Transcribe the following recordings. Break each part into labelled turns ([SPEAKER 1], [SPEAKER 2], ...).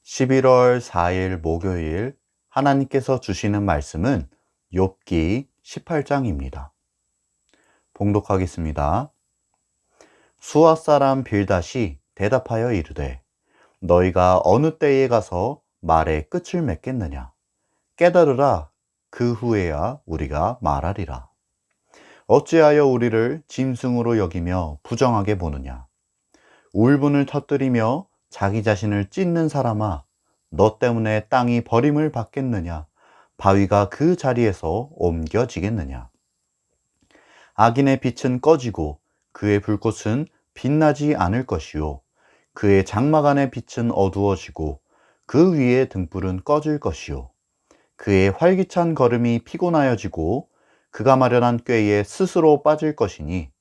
[SPEAKER 1] 11월 4일 목요일 하나님께서 주시는 말씀은 욥기 18장입니다. 봉독하겠습니다. 수아 사람 빌닷이 대답하여 이르되 너희가 어느 때에 가서 말의 끝을 맺겠느냐? 깨달으라, 그 후에야 우리가 말하리라. 어찌하여 우리를 짐승으로 여기며 부정하게 보느냐? 울분을 터뜨리며 자기 자신을 찢는 사람아, 너 때문에 땅이 버림을 받겠느냐? 바위가 그 자리에서 옮겨지겠느냐? 악인의 빛은 꺼지고 그의 불꽃은 빛나지 않을 것이요, 그의 장막 안의 빛은 어두워지고 그 위에 등불은 꺼질 것이요, 그의 활기찬 걸음이 피곤하여지고 그가 마련한 꾀에 스스로 빠질 것이니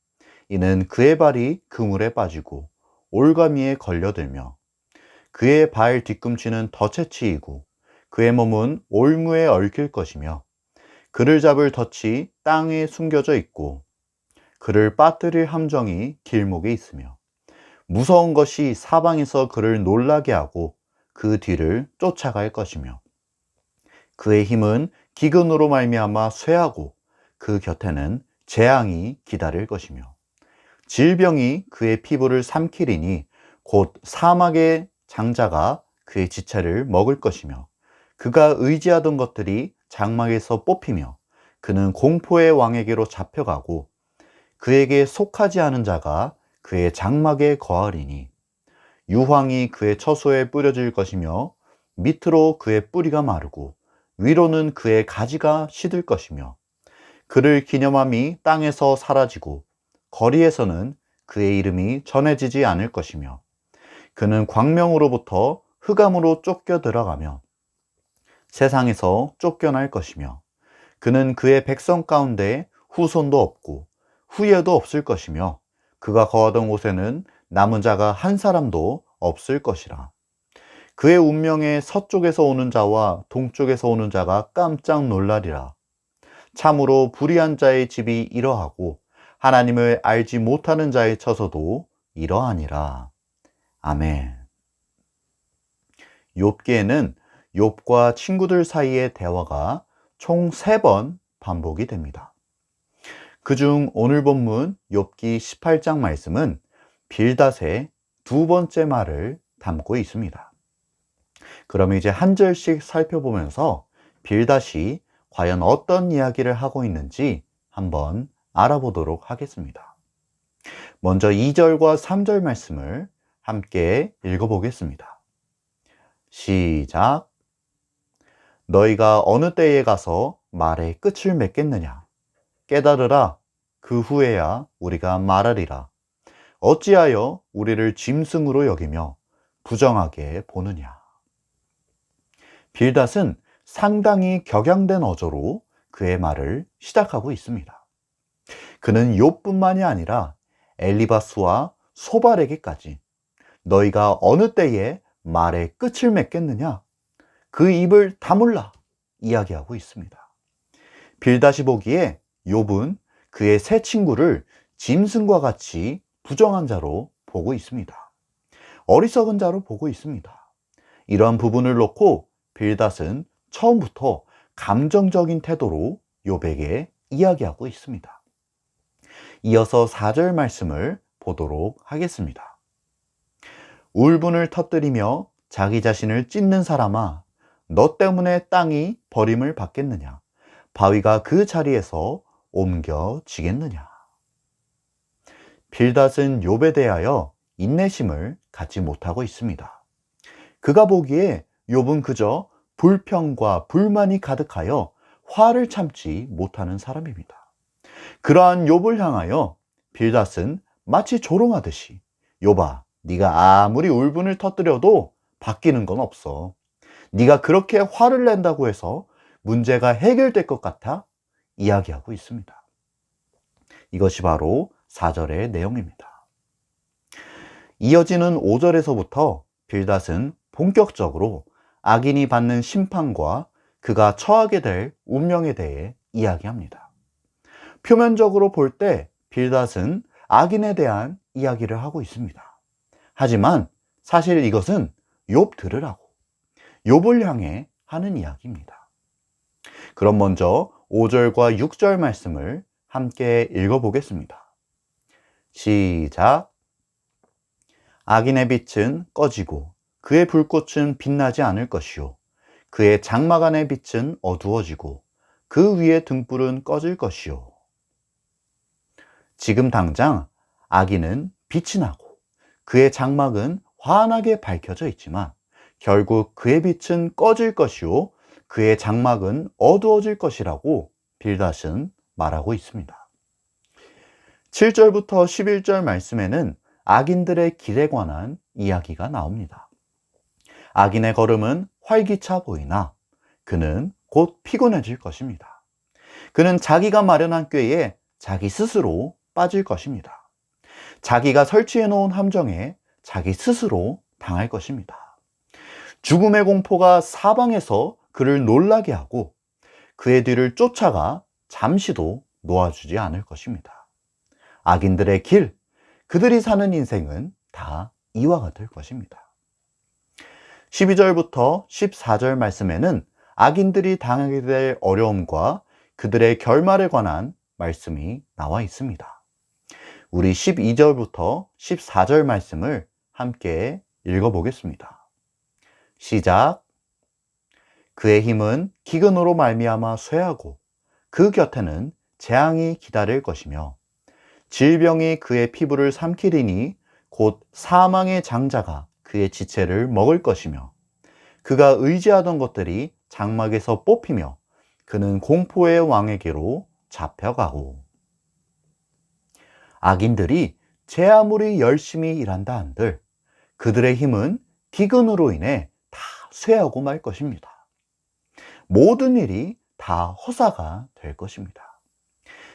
[SPEAKER 1] 이는 그의 발이 그물에 빠지고 올가미에 걸려들며 그의 발 뒤꿈치는 덫에 그의 몸은 올무에 얽힐 것이며 그를 잡을 덫이 땅에 숨겨져 있고 그를 빠뜨릴 함정이 길목에 있으며 무서운 것이 사방에서 그를 놀라게 하고 그 뒤를 쫓아갈 것이며 그의 힘은 기근으로 말미암아 쇠하고 그 곁에는 재앙이 기다릴 것이며 질병이 그의 피부를 삼키리니 곧 사막의 장자가 그의 지체를 먹을 것이며 그가 의지하던 것들이 장막에서 뽑히며 그는 공포의 왕에게로 잡혀가고 그에게 속하지 않은 자가 그의 장막에 거하리니 유황이 그의 처소에 뿌려질 것이며 밑으로 그의 뿌리가 마르고 위로는 그의 가지가 시들 것이며 그를 기념함이 땅에서 사라지고 거리에서는 그의 이름이 전해지지 않을 것이며 그는 광명으로부터 흑암으로 쫓겨 들어가며 세상에서 쫓겨날 것이며 그는 그의 백성 가운데 후손도 없고 후예도 없을 것이며 그가 거하던 곳에는 남은 자가 한 사람도 없을 것이라. 그의 운명에 서쪽에서 오는 자와 동쪽에서 오는 자가 깜짝 놀라리라. 참으로 불의한 자의 집이 이러하고 하나님을 알지 못하는 자의 처소도 이러하니라. 아멘. 욥기에는 욥과 친구들 사이의 대화가 총 3번 반복이 됩니다. 그중 오늘 본문 욥기 18장 말씀은 빌닷의 2번째 말을 담고 있습니다. 그럼 이제 한 절씩 살펴보면서 빌닷이 과연 어떤 이야기를 하고 있는지 한번 알아보도록 하겠습니다. 먼저 2절과 3절 말씀을 함께 읽어보겠습니다. 시작. 너희가 어느 때에 가서 말의 끝을 맺겠느냐? 깨달으라, 그 후에야 우리가 말하리라. 어찌하여 우리를 짐승으로 여기며 부정하게 보느냐? 빌닷은 상당히 격양된 어조로 그의 말을 시작하고 있습니다. 그는 욥뿐만이 아니라 엘리바스와 소발에게까지 너희가 어느 때에 말의 끝을 맺겠느냐? 그 입을 다물라 이야기하고 있습니다. 빌닷이 보기에 욥은 그의 세 친구를 짐승과 같이 부정한 자로 보고 있습니다. 어리석은 자로 보고 있습니다. 이러한 부분을 놓고 빌닷은 처음부터 감정적인 태도로 욥에게 이야기하고 있습니다. 이어서 4절 말씀을 보도록 하겠습니다. 울분을 터뜨리며 자기 자신을 찢는 사람아, 너 때문에 땅이 버림을 받겠느냐? 바위가 그 자리에서 옮겨지겠느냐? 빌닷은 욥에 대하여 인내심을 갖지 못하고 있습니다. 그가 보기에 욥은 그저 불평과 불만이 가득하여 화를 참지 못하는 사람입니다. 그러한 욥을 향하여 빌닷은 마치 조롱하듯이 욥아, 네가 아무리 울분을 터뜨려도 바뀌는 건 없어. 네가 그렇게 화를 낸다고 해서 문제가 해결될 것 같아? 이야기하고 있습니다. 이것이 바로 4절의 내용입니다. 이어지는 5절에서부터 빌닷은 본격적으로 악인이 받는 심판과 그가 처하게 될 운명에 대해 이야기합니다. 표면적으로 볼 때 빌닷은 악인에 대한 이야기를 하고 있습니다. 하지만 사실 이것은 욥 들으라고, 욥을 향해 하는 이야기입니다. 그럼 먼저 5절과 6절 말씀을 함께 읽어보겠습니다. 시작. 악인의 빛은 꺼지고 그의 불꽃은 빛나지 않을 것이요 그의 장막 안의 빛은 어두워지고 그 위의 등불은 꺼질 것이요. 지금 당장 악인은 빛이 나고 그의 장막은 환하게 밝혀져 있지만 결국 그의 빛은 꺼질 것이요 그의 장막은 어두워질 것이라고 빌닷은 말하고 있습니다. 7절부터 11절 말씀에는 악인들의 길에 관한 이야기가 나옵니다. 악인의 걸음은 활기차 보이나 그는 곧 피곤해질 것입니다. 그는 자기가 마련한 꾀에 자기 스스로 빠질 것입니다. 자기가 설치해 놓은 함정에 자기 스스로 당할 것입니다. 죽음의 공포가 사방에서 그를 놀라게 하고 그의 뒤를 쫓아가 잠시도 놓아주지 않을 것입니다. 악인들의 길, 그들이 사는 인생은 다 이와 같을 것입니다. 12절부터 14절 말씀에는 악인들이 당하게 될 어려움과 그들의 결말에 관한 말씀이 나와 있습니다. 우리 12절부터 14절 말씀을 함께 읽어보겠습니다. 시작. 그의 힘은 기근으로 말미암아 쇠하고 그 곁에는 재앙이 기다릴 것이며 질병이 그의 피부를 삼키리니 곧 사망의 장자가 그의 지체를 먹을 것이며 그가 의지하던 것들이 장막에서 뽑히며 그는 공포의 왕에게로 잡혀가고. 악인들이 제 아무리 열심히 일한다 한들 그들의 힘은 기근으로 인해 다 쇠하고 말 것입니다. 모든 일이 다 허사가 될 것입니다.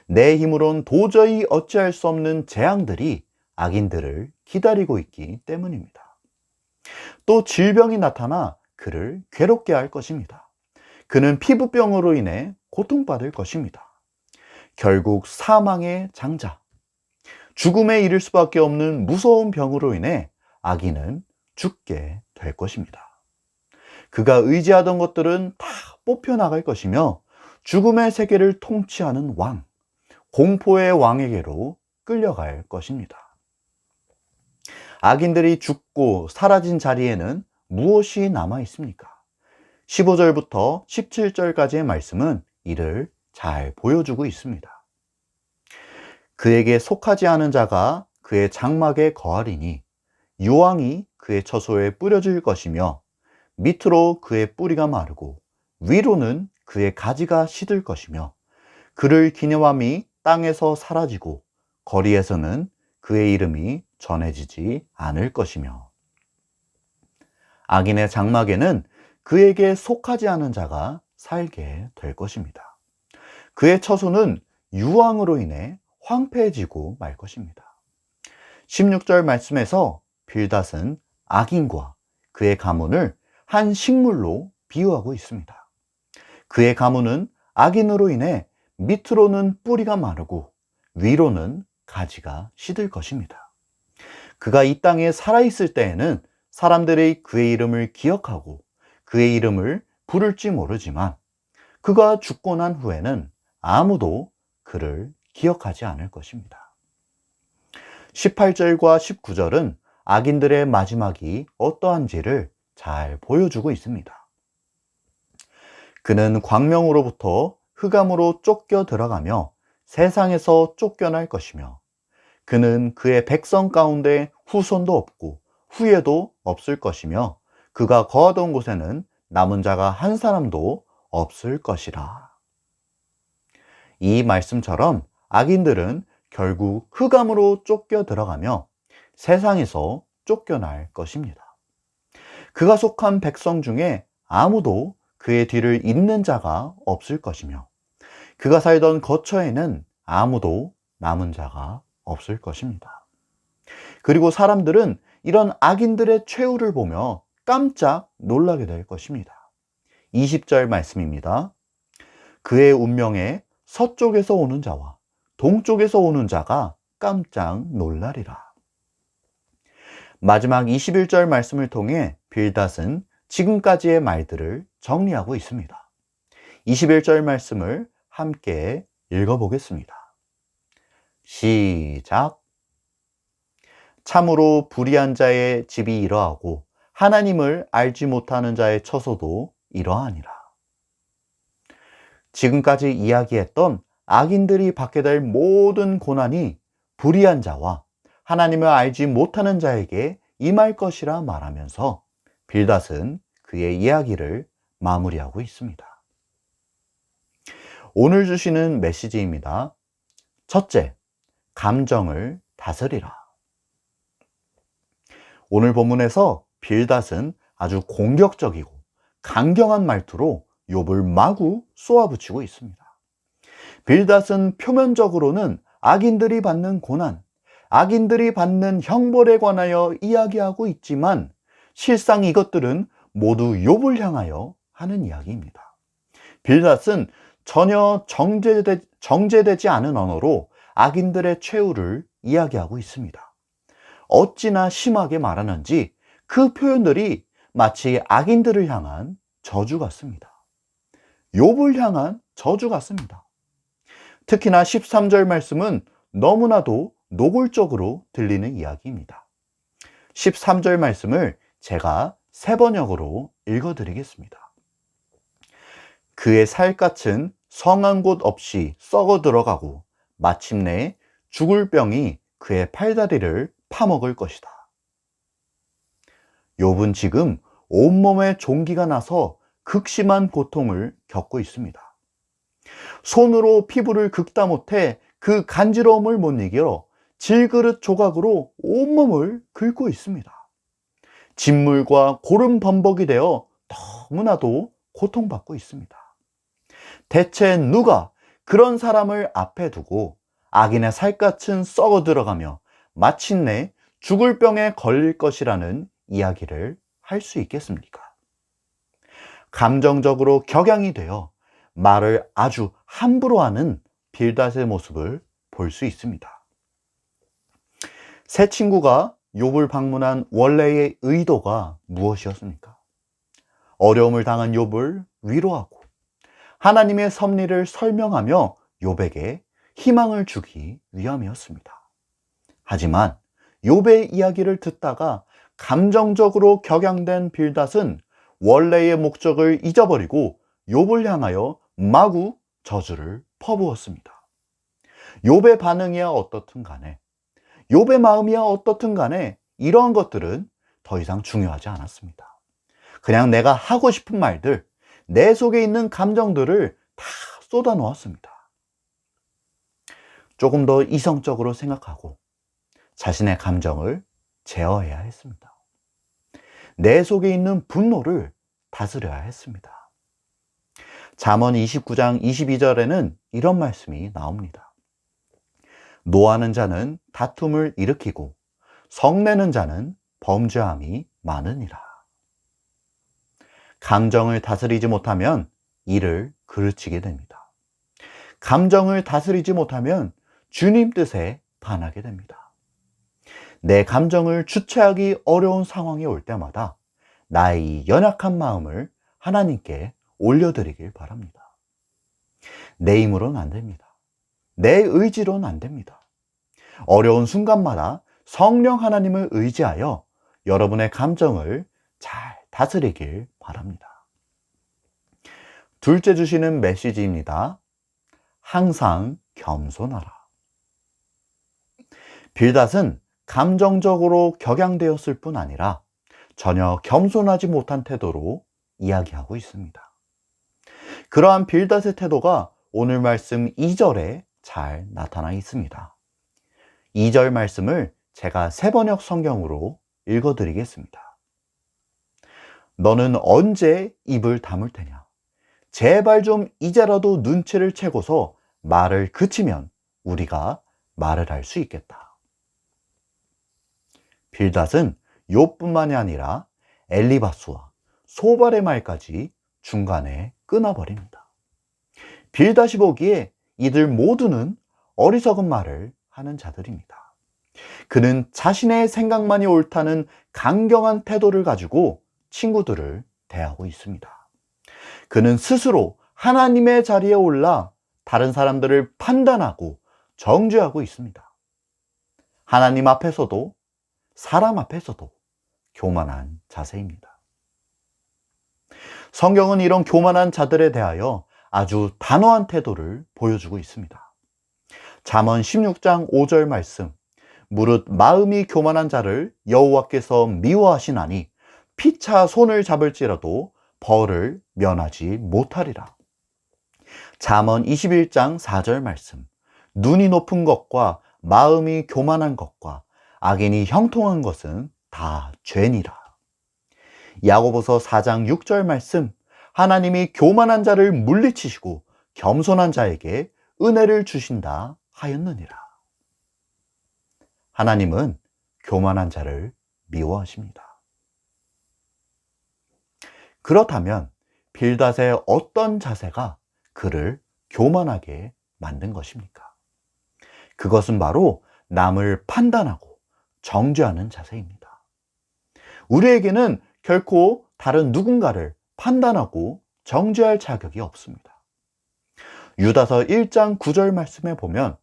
[SPEAKER 1] 내 힘으론 도저히 어찌할 수 없는 재앙들이 악인들을 기다리고 있기 때문입니다. 또 질병이 나타나 그를 괴롭게 할 것입니다. 그는 피부병으로 인해 고통받을 것입니다. 결국 사망의 장자, 죽음에 이를 수밖에 없는 무서운 병으로 인해 악인은 죽게 될 것입니다. 그가 의지하던 것들은 다 뽑혀나갈 것이며 죽음의 세계를 통치하는 왕, 공포의 왕에게로 끌려갈 것입니다. 악인들이 죽고 사라진 자리에는 무엇이 남아 있습니까? 15절부터 17절까지의 말씀은 이를 잘 보여주고 있습니다. 그에게 속하지 않은 자가 그의 장막에 거하리니 유황이 그의 처소에 뿌려질 것이며 밑으로 그의 뿌리가 마르고 위로는 그의 가지가 시들 것이며 그를 기념함이 땅에서 사라지고 거리에서는 그의 이름이 전해지지 않을 것이며 악인의 장막에는 그에게 속하지 않은 자가 살게 될 것입니다. 그의 처소는 유황으로 인해 황폐해지고 말 것입니다. 16절 말씀에서 빌닷은 악인과 그의 가문을 한 식물로 비유하고 있습니다. 그의 가문은 악인으로 인해 밑으로는 뿌리가 마르고 위로는 가지가 시들 것입니다. 그가 이 땅에 살아있을 때에는 사람들이 그의 이름을 기억하고 그의 이름을 부를지 모르지만 그가 죽고 난 후에는 아무도 그를 기억하지 않을 것입니다. 18절과 19절은 악인들의 마지막이 어떠한지를 잘 보여주고 있습니다. 그는 광명으로부터 흑암으로 쫓겨 들어가며 세상에서 쫓겨날 것이며 그는 그의 백성 가운데 후손도 없고 후예도 없을 것이며 그가 거하던 곳에는 남은 자가 한 사람도 없을 것이라. 이 말씀처럼 악인들은 결국 흑암으로 쫓겨 들어가며 세상에서 쫓겨날 것입니다. 그가 속한 백성 중에 아무도 그의 뒤를 잇는 자가 없을 것이며 그가 살던 거처에는 아무도 남은 자가 없을 것입니다. 그리고 사람들은 이런 악인들의 최후를 보며 깜짝 놀라게 될 것입니다. 20절 말씀입니다. 그의 운명에 서쪽에서 오는 자와 동쪽에서 오는 자가 깜짝 놀라리라. 마지막 21절 말씀을 통해 빌닷은 지금까지의 말들을 정리하고 있습니다. 21절 말씀을 함께 읽어보겠습니다. 시작. 참으로 불의한 자의 집이 이러하고 하나님을 알지 못하는 자의 처소도 이러하니라. 지금까지 이야기했던 악인들이 받게 될 모든 고난이 불의한 자와 하나님을 알지 못하는 자에게 임할 것이라 말하면서 빌닷은 그의 이야기를 마무리하고 있습니다. 오늘 주시는 메시지입니다. 첫째, 감정을 다스리라. 오늘 본문에서 빌닷은 아주 공격적이고 강경한 말투로 욥을 마구 쏘아붙이고 있습니다. 빌닷은 표면적으로는 악인들이 받는 고난, 악인들이 받는 형벌에 관하여 이야기하고 있지만 실상 이것들은 모두 욥을 향하여 하는 이야기입니다. 빌닷은 전혀 정제되지 않은 언어로 악인들의 최후를 이야기하고 있습니다. 어찌나 심하게 말하는지 그 표현들이 마치 악인들을 향한 저주 같습니다. 욥을 향한 저주 같습니다. 특히나 13절 말씀은 너무나도 노골적으로 들리는 이야기입니다. 13절 말씀을 제가 세 번역으로 읽어드리겠습니다. 그의 살갗은 성한 곳 없이 썩어 들어가고 마침내 죽을 병이 그의 팔다리를 파먹을 것이다. 욥은 지금 온몸에 종기가 나서 극심한 고통을 겪고 있습니다. 손으로 피부를 긁다 못해 그 간지러움을 못 이겨 질그릇 조각으로 온몸을 긁고 있습니다. 진물과 고름 범벅이 되어 너무나도 고통받고 있습니다. 대체 누가 그런 사람을 앞에 두고 악인의 살갗은 썩어 들어가며 마침내 죽을 병에 걸릴 것이라는 이야기를 할 수 있겠습니까? 감정적으로 격양이 되어 말을 아주 함부로 하는 빌닷의 모습을 볼 수 있습니다. 새 친구가 욥을 방문한 원래의 의도가 무엇이었습니까? 어려움을 당한 욥을 위로하고 하나님의 섭리를 설명하며 욥에게 희망을 주기 위함이었습니다. 하지만 욥의 이야기를 듣다가 감정적으로 격양된 빌닷은 원래의 목적을 잊어버리고 욥을 향하여 마구 저주를 퍼부었습니다. 욥의 반응이야 어떻든 간에, 욥의 마음이야 어떻든 간에 이러한 것들은 더 이상 중요하지 않았습니다. 그냥 내가 하고 싶은 말들, 내 속에 있는 감정들을 다 쏟아 놓았습니다. 조금 더 이성적으로 생각하고 자신의 감정을 제어해야 했습니다. 내 속에 있는 분노를 다스려야 했습니다. 잠언 29장 22절에는 이런 말씀이 나옵니다. 노하는 자는 다툼을 일으키고 성내는 자는 범죄함이 많으니라. 감정을 다스리지 못하면 일을 그르치게 됩니다. 감정을 다스리지 못하면 주님 뜻에 반하게 됩니다. 내 감정을 주체하기 어려운 상황이 올 때마다 나의 연약한 마음을 하나님께 올려드리길 바랍니다. 내 힘으로는 안 됩니다. 내 의지로는 안 됩니다. 어려운 순간마다 성령 하나님을 의지하여 여러분의 감정을 잘 다스리길 바랍니다. 둘째 주시는 메시지입니다. 항상 겸손하라. 빌닷은 감정적으로 격양되었을 뿐 아니라 전혀 겸손하지 못한 태도로 이야기하고 있습니다. 그러한 빌닷의 태도가 오늘 말씀 2절에 잘 나타나 있습니다. 2절 말씀을 제가 세 번역 성경으로 읽어드리겠습니다. 너는 언제 입을 다물 테냐? 제발 좀 이제라도 눈치를 채고서 말을 그치면 우리가 말을 할 수 있겠다. 빌닷은 욥뿐만이 아니라 엘리바스와 소발의 말까지 중간에 끊어버립니다. 빌닷이 보기에 이들 모두는 어리석은 말을 하는 자들입니다. 그는 자신의 생각만이 옳다는 강경한 태도를 가지고 친구들을 대하고 있습니다. 그는 스스로 하나님의 자리에 올라 다른 사람들을 판단하고 정죄하고 있습니다. 하나님 앞에서도 사람 앞에서도 교만한 자세입니다. 성경은 이런 교만한 자들에 대하여 아주 단호한 태도를 보여주고 있습니다. 잠언 16장 5절 말씀, 무릇 마음이 교만한 자를 여호와께서 미워하시나니 피차 손을 잡을지라도 벌을 면하지 못하리라. 잠언 21장 4절 말씀, 눈이 높은 것과 마음이 교만한 것과 악인이 형통한 것은 다 죄니라. 야고보서 4장 6절 말씀, 하나님이 교만한 자를 물리치시고 겸손한 자에게 은혜를 주신다 하였느니라. 하나님은 교만한 자를 미워하십니다. 그렇다면 빌닷의 어떤 자세가 그를 교만하게 만든 것입니까? 그것은 바로 남을 판단하고 정죄하는 자세입니다. 우리에게는 결코 다른 누군가를 판단하고 정죄할 자격이 없습니다. 유다서 1장 9절 말씀에 보면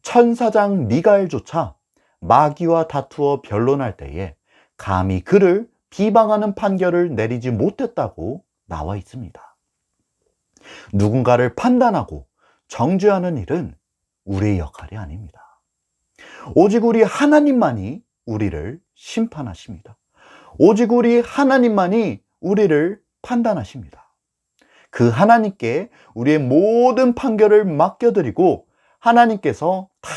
[SPEAKER 1] 천사장 미가엘조차 마귀와 다투어 변론할 때에 감히 그를 비방하는 판결을 내리지 못했다고 나와 있습니다. 누군가를 판단하고 정죄하는 일은 우리의 역할이 아닙니다. 오직 우리 하나님만이 우리를 심판하십니다. 오직 우리 하나님만이 우리를 판단하십니다. 그 하나님께 우리의 모든 판결을 맡겨드리고 하나님께서 다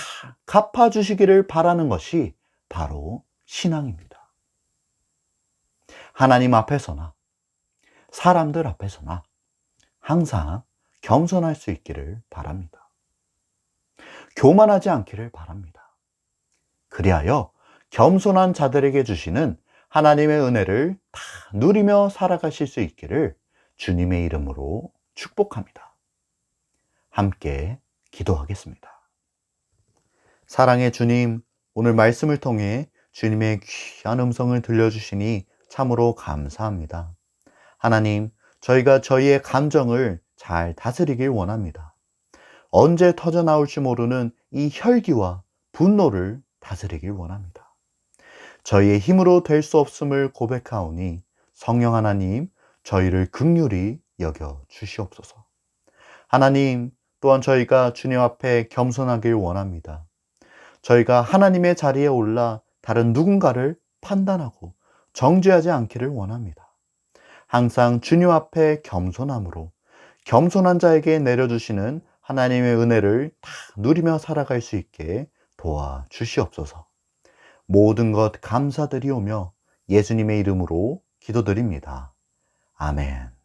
[SPEAKER 1] 갚아주시기를 바라는 것이 바로 신앙입니다. 하나님 앞에서나 사람들 앞에서나 항상 겸손할 수 있기를 바랍니다. 교만하지 않기를 바랍니다. 그리하여 겸손한 자들에게 주시는 하나님의 은혜를 다 누리며 살아가실 수 있기를 주님의 이름으로 축복합니다. 함께 기도하겠습니다. 사랑의 주님, 오늘 말씀을 통해 주님의 귀한 음성을 들려주시니 참으로 감사합니다. 하나님, 저희가 저희의 감정을 잘 다스리길 원합니다. 언제 터져나올지 모르는 이 혈기와 분노를 다스리길 원합니다. 저희의 힘으로 될 수 없음을 고백하오니 성령 하나님, 저희를 긍휼히 여겨 주시옵소서. 하나님, 또한 저희가 주님 앞에 겸손하길 원합니다. 저희가 하나님의 자리에 올라 다른 누군가를 판단하고 정죄하지 않기를 원합니다. 항상 주님 앞에 겸손함으로 겸손한 자에게 내려주시는 하나님의 은혜를 다 누리며 살아갈 수 있게 도와주시옵소서. 모든 것 감사드리오며 예수님의 이름으로 기도드립니다. 아멘.